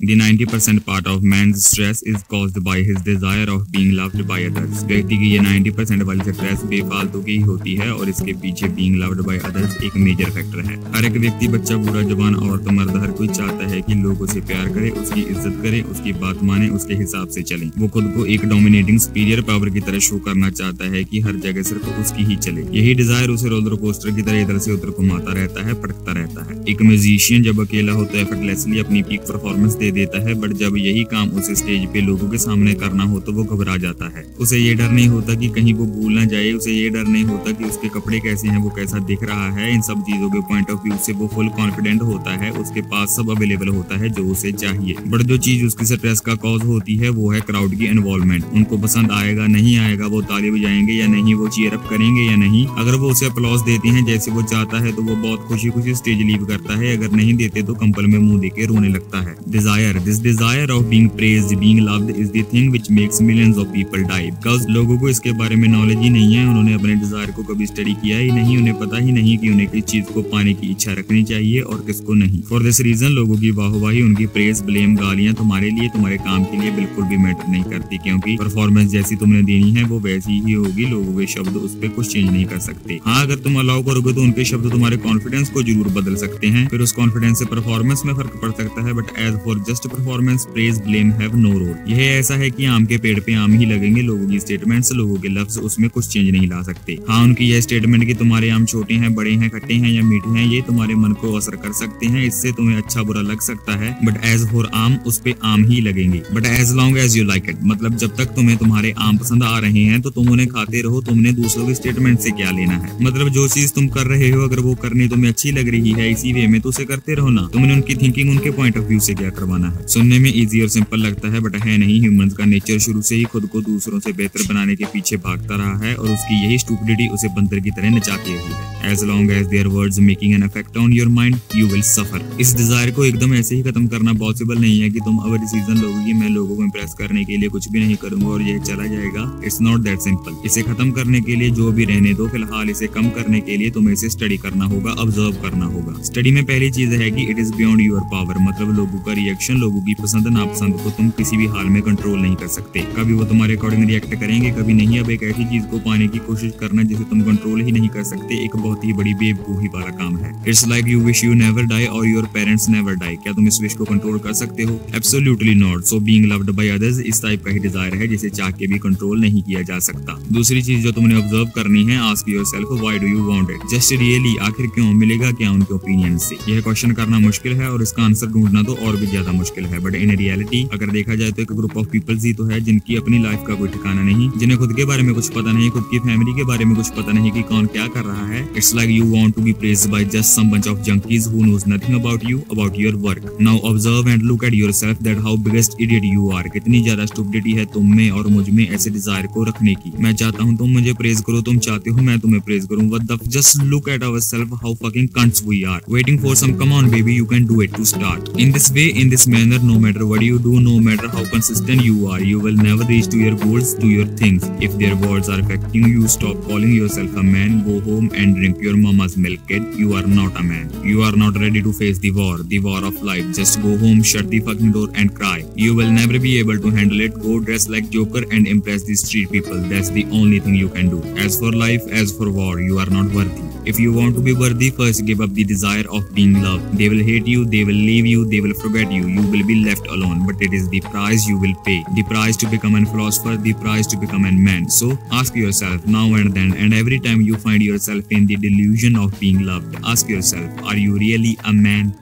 The 90% part of man's stress is caused by his desire of being loved by others. व्यक्ति की ये 90% वाली stress बेफालतू की होती है और इसके पीछे being loved by others एक मेजर फैक्टर है। हर एक व्यक्ति, बच्चा, बूढ़ा, जवान, औरत, मर्द, हर कोई चाहता है कि लोग उसे प्यार करें, उसकी इज्जत करें, उसकी बात माने, उसके हिसाब से चलें। वो खुद को एक डोमिनेटिंग सुपीरियर पावर की तरह शो करना चाहता है कि हर जगह सिर्फ उसकी ही चले। यही डिजायर उसे रोलर कोस्टर की तरह इधर से उधर घुमाता रहता है, पटकता रहता है। एक म्यूजिशियन जब अकेला होता है एफर्टलेसली अपनी पीक परफॉर्मेंस दे देता है, बट जब यही काम उसे स्टेज पे लोगों के सामने करना हो तो वो घबरा जाता है। उसे ये डर नहीं होता कि कहीं वो भूल ना जाए, उसे ये डर नहीं होता कि उसके कपड़े कैसे हैं, वो कैसा दिख रहा है। इन सब चीजों के पॉइंट ऑफ व्यू से वो फुल कॉन्फिडेंट होता है, उसके पास सब अवेलेबल होता है जो उसे चाहिए। बट जो चीज उसकी स्ट्रेस का कॉज होती है वो है क्राउड की इन्वॉल्वमेंट। उनको पसंद आएगा नहीं आएगा, वो ताली बजाएंगे या नहीं, वो चीयर अप करेंगे या नहीं। अगर वो उसे अपलॉज देते हैं जैसे वो चाहता है तो वो बहुत खुशी खुशी स्टेज लीव करता है, अगर नहीं देते तो कंपल में मुंह देके रोने लगता है। Desire, this desire of being praised, being loved is the thing which makes millions of people die. Because लोगों को इसके बारे में नॉलेज ही नहीं है, उन्होंने अपने डिजायर को कभी स्टडी किया ही नहीं, उन्हें पता ही नहीं कि उन्हें किस चीज को पाने की इच्छा रखनी चाहिए और किसको नहीं। फॉर दिस रीजन लोगों की वाहवाही, उनकी प्रेज, ब्लेम, गालियां तुम्हारे लिए, तुम्हारे काम के लिए बिल्कुल भी मैटर नहीं करती, क्योंकि परफॉर्मेंस जैसी तुमने देनी है वो वैसी ही होगी। लोगों के शब्द उस पर कुछ चेंज नहीं कर सकते। हाँ, अगर तुम अलाउ करोगे तो उनके शब्द तुम्हारे कॉन्फिडेंस को जरूर बदल सकते हैं, फिर उस कॉन्फिडेंस से परफॉर्मेंस में फर्क पड़ सकता है। But as for just performance, praise, blame have no role. यह ऐसा है कि आम के पेड़ पे आम ही लगेंगे। लोगों की स्टेटमेंट्स, लोगों के लफ्ज उसमें कुछ चेंज नहीं ला सकते। हाँ, उनकी यह स्टेटमेंट कि तुम्हारे आम छोटे हैं, बड़े हैं, खट्टे हैं या मीठे हैं, ये तुम्हारे मन को असर कर सकते हैं, इससे तुम्हें अच्छा बुरा लग सकता है। बट एज फॉर आम, उस पे आम ही लगेंगे। But as long as you like it, मतलब जब तक तुम्हें तुम्हारे आम पसंद आ रहे हैं तो तुम उन्हें खाते रहो। तुमने दूसरों की स्टेटमेंट से क्या लेना है? मतलब जो चीज तुम कर रहे हो अगर वो करनी तुम्हें अच्छी लग रही है इसी वे में तो उसे करते रहो ना। तुमने उनकी थिंकिंग, उनके पॉइंट ऑफ व्यू से क्या करवाना है? सुनने में इजी और सिंपल लगता है बट है नहीं। ह्यूमंस का नेचर शुरू से ही खुद को दूसरों से बेहतर बनाने के पीछे भागता रहा है और उसकी यही स्टूपिडिटी उसे बंदर की तरह नचाती हुई है। As long as their words making an effect on your mind, you will suffer. इस डिजायर को एकदम ऐसे ही खत्म करना पॉसिबल नहीं है कि तुम अब डिसीजन लोगे मैं लोगों को इम्प्रेस करने के लिए कुछ भी नहीं करूंगा और यह चला जाएगा। It's not that simple. इसे खत्म करने के लिए जो भी रहने दो, फिलहाल इसे कम करने के लिए तुम्हें इसे स्टडी करना होगा, ऑब्जर्व करना होगा। स्टडी में पहली चीज है कि it is beyond your power, मतलब लोगों का रिएक्शन, लोगों की पसंद नापसंद को तुम किसी भी हाल में कंट्रोल नहीं कर सकते। कभी वो तुम्हारे अकॉर्डिंग रिएक्ट करेंगे, कभी नहीं। अब एक ऐसी चीज को पाने की कोशिश करना जिसे तुम कंट्रोल ही नहीं कर सकते एक बहुत ही बड़ी बेवकूफी वाला काम है। It's like you wish you never die और योर पेरेंट्स नेवर डाई। क्या तुम इस विश को कंट्रोल कर सकते हो? Absolutely not. So being loved by others इस टाइप का ही डिजायर है जिसे चाह के भी कंट्रोल नहीं किया जा सकता। दूसरी चीज जो तुमने ऑब्जर्व करनी है, ask yourself why do you want it? Just really, आखिर क्यों? मिलेगा क्या उनके ओपिनियन से? यह क्वेश्चन करना मुश्किल है और इसका आंसर ढूंढना तो और भी ज्यादा मुश्किल है। बट इन रियलिटी अगर देखा जाए तो एक ग्रुप ऑफ पीपल्स ही तो है जिनकी अपनी लाइफ का कोई ठिकाना नहीं, जिन्हें खुद के बारे में कुछ पता नहीं, खुद की फैमिली के बारे में कुछ पता नहीं कि कौन क्या कर रहा है। It's like you want to be praised by just some bunch of junkies who knows nothing about you, about your work. Now observe and look at yourself that how biggest idiot you are. कितनी ज्यादा stupidity है तुम में और मुझ में ऐसे Dzire को रखने की। मैं चाहता हूँ तुम मुझे प्रेज करो, तुम चाहते हो मैं तुम्हें प्रेज करूँ। What the just look at ourselves how fucking cunts we are. Waiting for some come on baby you can do it to start. In this way, in this manner, no matter what you do, no matter how consistent you are, you will never reach to your goals, to your things. If their words are affecting you, stop calling yourself a man. Go home and drink your mama's milk, kid. You are not a man. You are not ready to face the war of life. Just go home, shut the fucking door and cry. You will never be able to handle it. Go dress like Joker and impress the street people. That's the only thing you can do. As for life, as for war, you are not worthy. If you want to be worthy, first give up the desire of being loved. They will hate you, they will leave you, they will forget you. You will be left alone, but it is the price you will pay. The price to become a philosopher, the price to become a man. So ask yourself now and then, and every time you find yourself in the delusion of being loved, ask yourself, are you really a man?